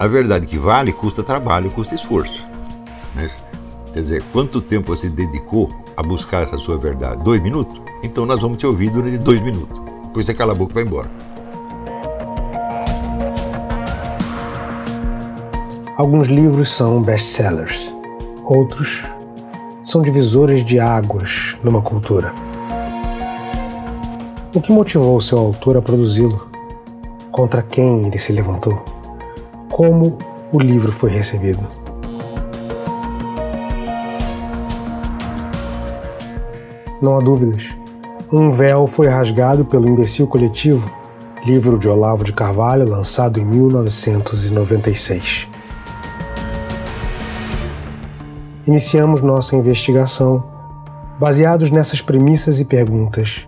A verdade que vale custa trabalho, custa esforço. Né? Quer dizer, quanto tempo você dedicou a buscar essa sua verdade? 2 minutos? Então nós vamos te ouvir durante 2 minutos. Depois você cala a boca e vai embora. Alguns livros são best-sellers. Outros são divisores de águas numa cultura. O que motivou o seu autor a produzi-lo? Contra quem ele se levantou? Como o livro foi recebido? Não há dúvidas. Um véu foi rasgado pelo Imbecil Coletivo, livro de Olavo de Carvalho, lançado em 1996. Iniciamos nossa investigação baseados nessas premissas e perguntas.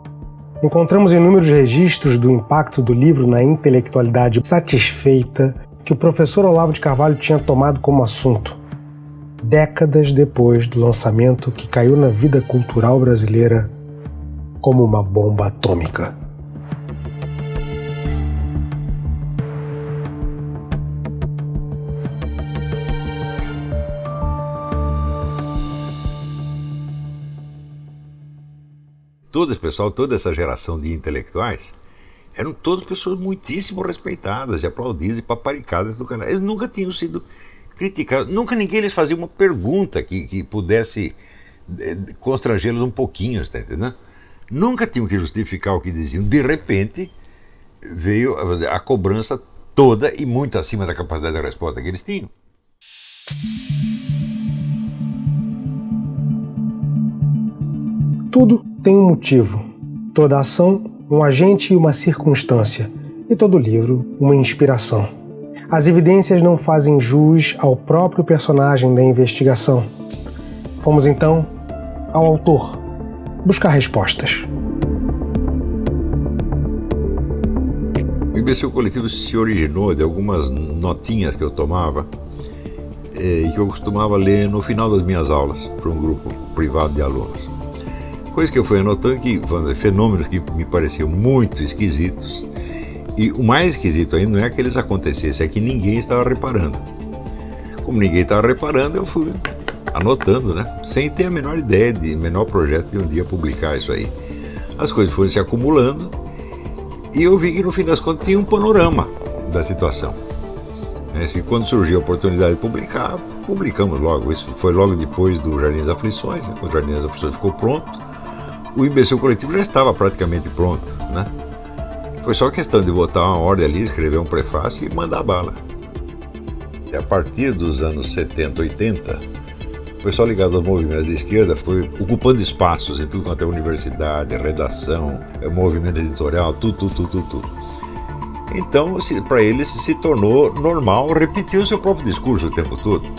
Encontramos inúmeros registros do impacto do livro na intelectualidade satisfeita que o professor Olavo de Carvalho tinha tomado como assunto, décadas depois do lançamento, que caiu na vida cultural brasileira como uma bomba atômica. Toda essa geração de intelectuais eram todas pessoas muitíssimo respeitadas e aplaudidas e paparicadas do canal. Eles nunca tinham sido criticados, nunca ninguém lhes fazia uma pergunta que pudesse constrangê-los um pouquinho, está entendendo? Nunca tinham que justificar o que diziam. De repente, veio a cobrança toda e muito acima da capacidade de resposta que eles tinham. Tudo tem um motivo, toda ação um agente e uma circunstância, e todo livro uma inspiração. As evidências não fazem jus ao próprio personagem da investigação. Fomos então ao autor buscar respostas. O Imbecil Coletivo se originou de algumas notinhas que eu tomava e que eu costumava ler no final das minhas aulas para um grupo privado de alunos. Coisa que eu fui anotando, fenômenos que me pareciam muito esquisitos. E o mais esquisito ainda não é que eles acontecessem, é que ninguém estava reparando. Como ninguém estava reparando, eu fui anotando, né? Sem ter a menor ideia, menor projeto de um dia publicar isso aí. As coisas foram se acumulando e eu vi que no fim das contas tinha um panorama da situação. Quando surgiu a oportunidade de publicar, publicamos logo. Isso foi logo depois do Jardim das Aflições, né? Quando o Jardim das Aflições ficou pronto, o Imbecil Coletivo já estava praticamente pronto, né? Foi só questão de botar uma ordem ali, escrever um prefácio e mandar bala. E a partir dos anos 70, 80, o pessoal ligado aos movimentos de esquerda foi ocupando espaços em tudo quanto é universidade, redação, movimento editorial, tudo. Então, para eles se tornou normal repetir o seu próprio discurso o tempo todo.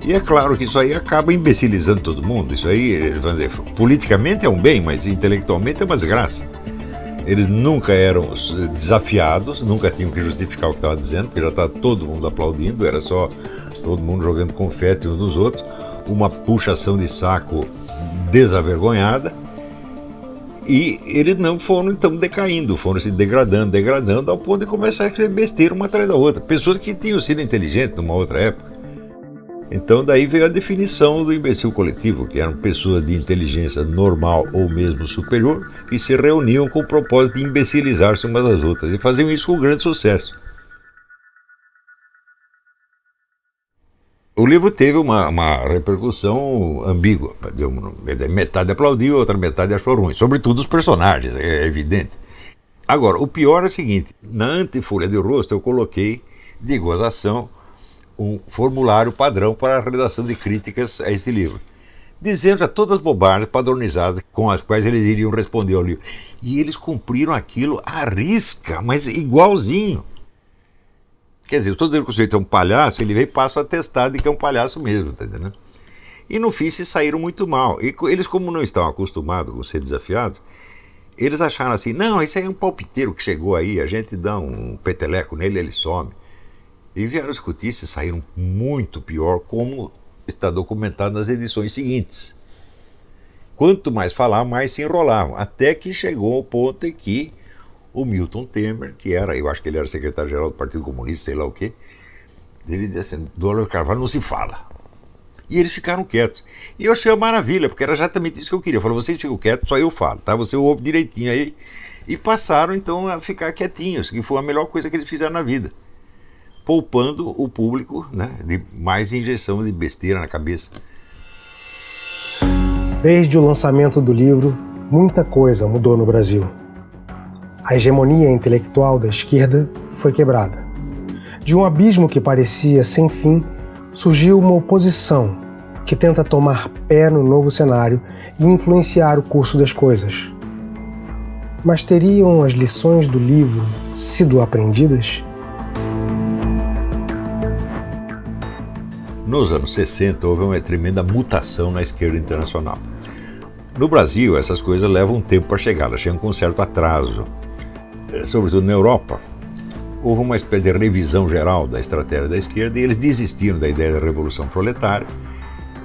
E é claro que isso aí acaba imbecilizando todo mundo. Isso aí, vamos dizer, politicamente é um bem, mas intelectualmente é uma desgraça. Eles nunca eram desafiados, nunca tinham que justificar o que estava dizendo, porque já estava todo mundo aplaudindo, era só todo mundo jogando confete uns nos outros, uma puxação de saco desavergonhada. E eles não foram então decaindo, foram se degradando ao ponto de começar a escrever besteira uma atrás da outra. Pessoas que tinham sido inteligentes numa outra época. Então daí veio a definição do Imbecil Coletivo, que eram pessoas de inteligência normal ou mesmo superior, que se reuniam com o propósito de imbecilizar-se umas às outras, e faziam isso com grande sucesso. O livro teve uma repercussão ambígua. Metade aplaudiu, outra metade achou ruim. Sobretudo os personagens, é evidente. Agora, o pior é o seguinte, na antefolha de rosto eu coloquei, de gozação, um formulário padrão para a redação de críticas a este livro, dizendo já todas as bobagens padronizadas com as quais eles iriam responder ao livro. E eles cumpriram aquilo à risca, mas igualzinho. Quer dizer, todo ele que o sujeito é um palhaço, ele vem e passa a atestado de que é um palhaço mesmo, tá entendendo? E no fim se saíram muito mal. E eles, como não estavam acostumados com ser desafiados, eles acharam assim, não, esse aí é um palpiteiro que chegou aí, a gente dá um peteleco nele, ele some. E vieram discutir se saíram muito pior, como está documentado nas edições seguintes. Quanto mais falar, mais se enrolavam, até que chegou ao ponto em que o Milton Temer, que era, eu acho que ele era secretário-geral do Partido Comunista, sei lá o quê, Ele disse assim, do Olavo de Carvalho não se fala. E eles ficaram quietos. E eu achei uma maravilha, porque era exatamente isso que eu queria. Eu falei, vocês ficam quietos, só eu falo, tá? Você ouve direitinho aí. E passaram, então, a ficar quietinhos, que foi a melhor coisa que eles fizeram na vida. Poupando o público, né, de mais injeção de besteira na cabeça. Desde o lançamento do livro, muita coisa mudou no Brasil. A hegemonia intelectual da esquerda foi quebrada. De um abismo que parecia sem fim, surgiu uma oposição que tenta tomar pé no novo cenário e influenciar o curso das coisas. Mas teriam as lições do livro sido aprendidas? Nos anos 60 houve uma tremenda mutação na esquerda internacional. No Brasil, essas coisas levam um tempo para chegar, elas chegam com um certo atraso. Sobretudo na Europa, houve uma espécie de revisão geral da estratégia da esquerda e eles desistiram da ideia da revolução proletária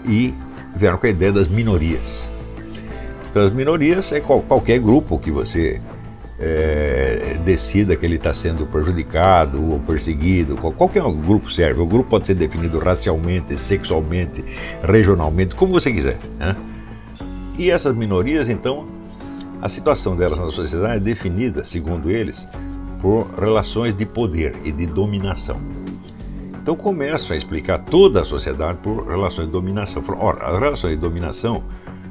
e vieram com a ideia das minorias. Então, as minorias é qualquer grupo que você decida que ele está sendo prejudicado ou perseguido, qualquer grupo serve. O grupo pode ser definido racialmente, sexualmente, regionalmente, como você quiser, né? E essas minorias, então, a situação delas na sociedade é definida, segundo eles, por relações de poder e de dominação. Então começam a explicar toda a sociedade por relações de dominação. Falam, ora, as relações de dominação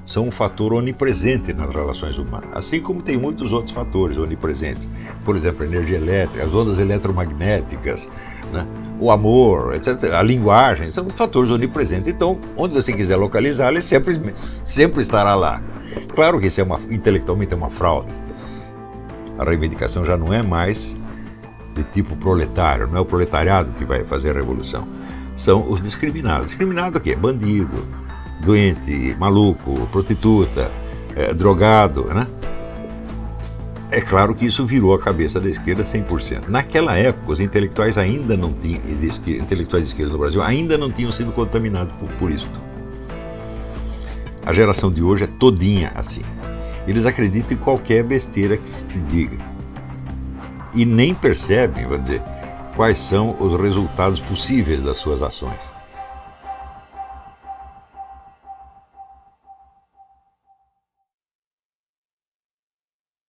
são um fator onipresente nas relações humanas, assim como tem muitos outros fatores onipresentes. Por exemplo, a energia elétrica, as ondas eletromagnéticas, né? O amor, etc., a linguagem, são fatores onipresentes. Então, onde você quiser localizar, ele sempre estará lá. Claro que isso intelectualmente é uma fraude. A reivindicação já não é mais de tipo proletário, não é o proletariado que vai fazer a revolução. São os discriminados. Discriminado o quê? Bandido, doente, maluco, prostituta, drogado, né? É claro que isso virou a cabeça da esquerda 100%. Naquela época, os intelectuais ainda não tinham, intelectuais de esquerda no Brasil ainda não tinham sido contaminados por isso. A geração de hoje é todinha assim. Eles acreditam em qualquer besteira que se diga. E nem percebem, vou dizer, quais são os resultados possíveis das suas ações.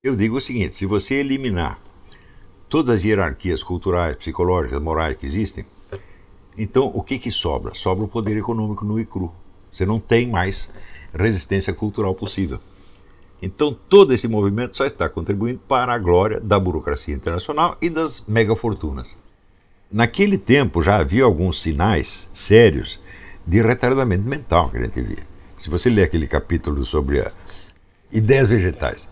Eu digo o seguinte, se você eliminar todas as hierarquias culturais, psicológicas, morais que existem, então o que sobra? Sobra o poder econômico nu e cru. Você não tem mais resistência cultural possível. Então todo esse movimento só está contribuindo para a glória da burocracia internacional e das megafortunas. Naquele tempo já havia alguns sinais sérios de retardamento mental que a gente via. Se você ler aquele capítulo sobre ideias vegetais,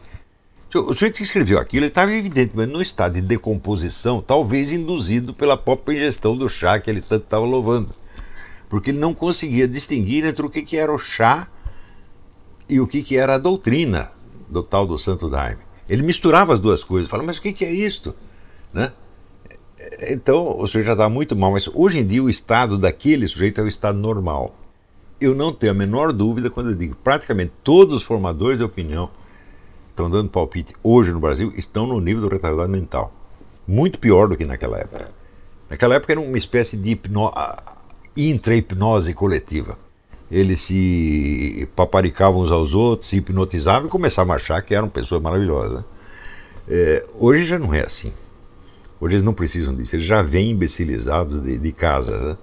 o sujeito que escreveu aquilo estava evidentemente num estado de decomposição, talvez induzido pela própria ingestão do chá que ele tanto estava louvando. Porque ele não conseguia distinguir entre o que era o chá e o que era a doutrina do tal do Santo Daime. Ele misturava as duas coisas, falava, mas o que é isto? Né? Então o sujeito já estava muito mal, mas hoje em dia o estado daquele sujeito é o estado normal. Eu não tenho a menor dúvida quando eu digo que praticamente todos os formadores de opinião estão dando palpite hoje no Brasil, estão no nível do retardado mental. Muito pior do que naquela época. Naquela época era uma espécie de intra-hipnose coletiva. Eles se paparicavam uns aos outros, se hipnotizavam e começavam a achar que eram pessoas maravilhosas. Hoje já não é assim. Hoje eles não precisam disso, eles já vêm imbecilizados de casa. Né?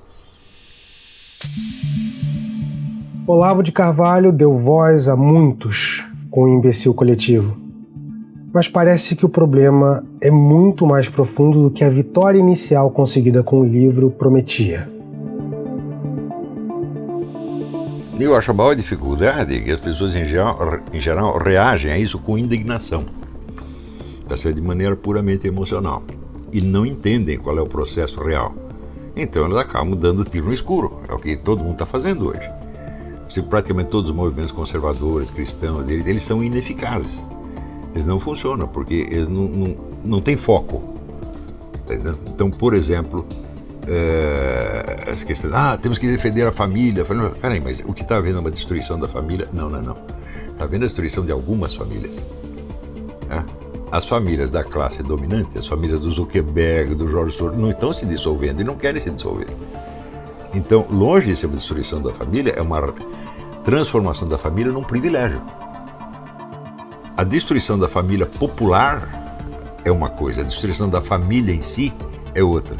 Olavo de Carvalho deu voz a muitos com o imbecil coletivo. Mas parece que o problema é muito mais profundo do que a vitória inicial conseguida com o livro prometia. Eu acho a maior dificuldade que as pessoas em geral reagem a isso com indignação, de maneira puramente emocional, e não entendem qual é o processo real. Então elas acabam dando tiro no escuro, é o que todo mundo está fazendo hoje. Praticamente todos os movimentos conservadores, cristãos, eles são ineficazes. Eles não funcionam, porque eles não têm foco. Então, por exemplo, essa questão, temos que defender a família. Peraí, mas o que está havendo é uma destruição da família? Não. Está havendo a destruição de algumas famílias. as famílias da classe dominante, as famílias do Zuckerberg, do George Soros, não estão se dissolvendo e não querem se dissolver. Então, longe de ser uma destruição da família, é uma transformação da família num privilégio. A destruição da família popular é uma coisa, a destruição da família em si é outra.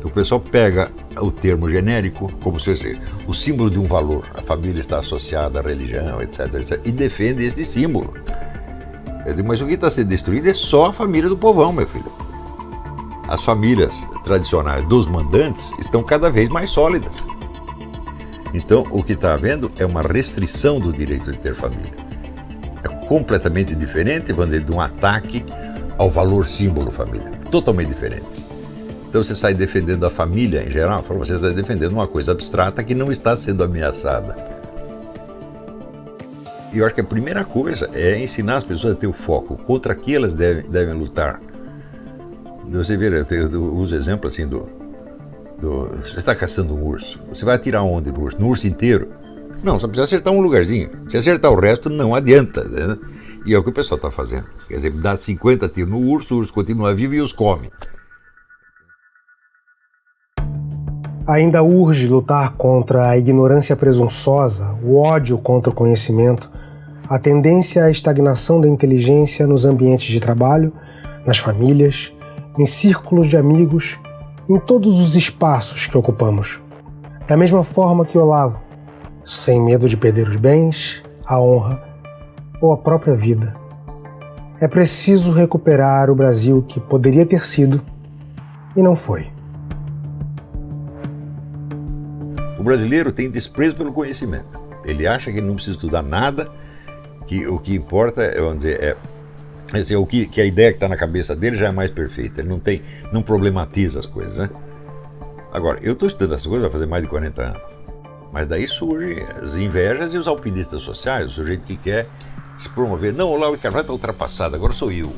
O pessoal pega o termo genérico como se fosse o símbolo de um valor. A família está associada à religião, etc, etc. E defende esse símbolo. Eu digo, mas o que está sendo destruído é só a família do povão, meu filho. As famílias tradicionais dos mandantes estão cada vez mais sólidas. Então, o que está havendo é uma restrição do direito de ter família. É completamente diferente, vamos dizer, de um ataque ao valor símbolo família. Totalmente diferente. Então você sai defendendo a família em geral, você está defendendo uma coisa abstrata que não está sendo ameaçada. E eu acho que a primeira coisa é ensinar as pessoas a ter o foco, contra que elas devem lutar. Você vê, eu uso exemplo assim você está caçando um urso, você vai atirar onde no urso? No urso inteiro? Não, só precisa acertar um lugarzinho. Se acertar o resto, não adianta, né? E é o que o pessoal está fazendo. Quer dizer, dá 50 tiros no urso, o urso continua vivo e os come. Ainda urge lutar contra a ignorância presunçosa, o ódio contra o conhecimento, a tendência à estagnação da inteligência nos ambientes de trabalho, nas famílias, em círculos de amigos, em todos os espaços que ocupamos. Da mesma forma que Olavo, sem medo de perder os bens, a honra ou a própria vida. É preciso recuperar o Brasil que poderia ter sido e não foi. O brasileiro tem desprezo pelo conhecimento. Ele acha que ele não precisa estudar nada, que o que importa é, vamos dizer, que a ideia que está na cabeça dele já é mais perfeita. Ele não problematiza as coisas, né? Agora, eu estou estudando essas coisas vai fazer mais de 40 anos. Mas daí surgem as invejas e os alpinistas sociais, o sujeito que quer se promover. Não, o Olavo de Carvalho está ultrapassado, agora sou eu.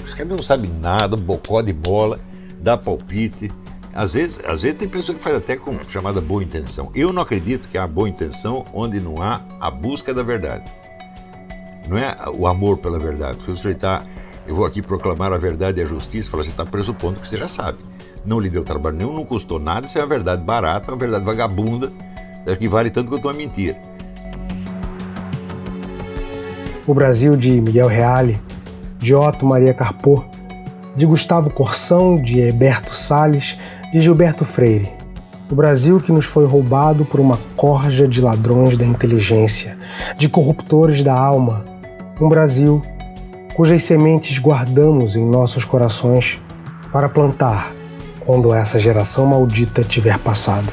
Os caras não sabem nada, bocó de bola, dá palpite. Às vezes tem pessoa que faz até com chamada boa intenção. Eu não acredito que há boa intenção onde não há a busca da verdade. Não é o amor pela verdade. Se você eu vou aqui proclamar a verdade e a justiça, você está pressupondo que você já sabe. Não lhe deu trabalho nenhum, não custou nada, isso é uma verdade barata, uma verdade vagabunda, que vale tanto quanto uma mentira. O Brasil de Miguel Reale, de Otto Maria Carpo, de Gustavo Corsão, de Heberto Salles, de Gilberto Freire. O Brasil que nos foi roubado por uma corja de ladrões da inteligência, de corruptores da alma. Um Brasil cujas sementes guardamos em nossos corações para plantar quando essa geração maldita tiver passado.